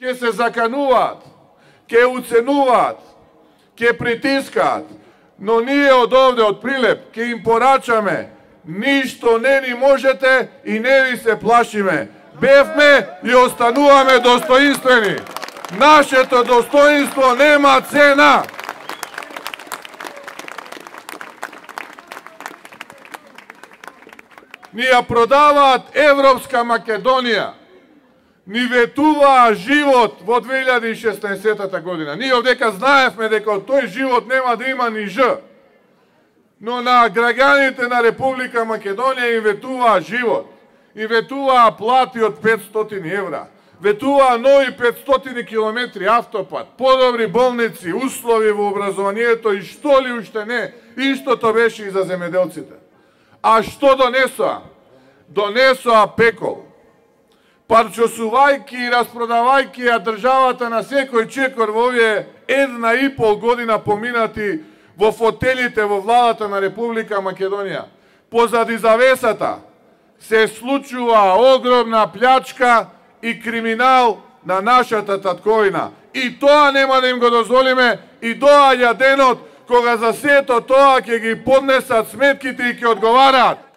Ке се закануваат, ке уценуваат, ке притискаат, но ние од овде, од Прилеп, ке им порачаме, ништо не ни можете и не ви се плашиме. Бевме и остануваме достоинствени. Нашето достоинство нема цена. Ни ја продаваат Европска Македонија. Ни ветуваа живот во 2016 година. Ние овдека знаевме дека од тој живот нема да има ни Ж. Но на граѓаните на Република Македонија им ветуваа живот. И ветуваа плати од 500 евра. Ветуваа нови 500 километри автопат, подобри болници, услови во образованието и што ли уште не. Истото беше и за земеделците. А што донесоа? Донесоа пекол. Парчосувајки и распродавајки ја државата на секој чекор во овие 1,5 година поминати во фотелите во владата на Република Македонија. Позади завесата се случува огромна плячка и криминал на нашата татковина. И тоа нема да им го дозволиме и доаѓа денот кога за сето тоа ќе ги поднесат сметките и ќе одговараат.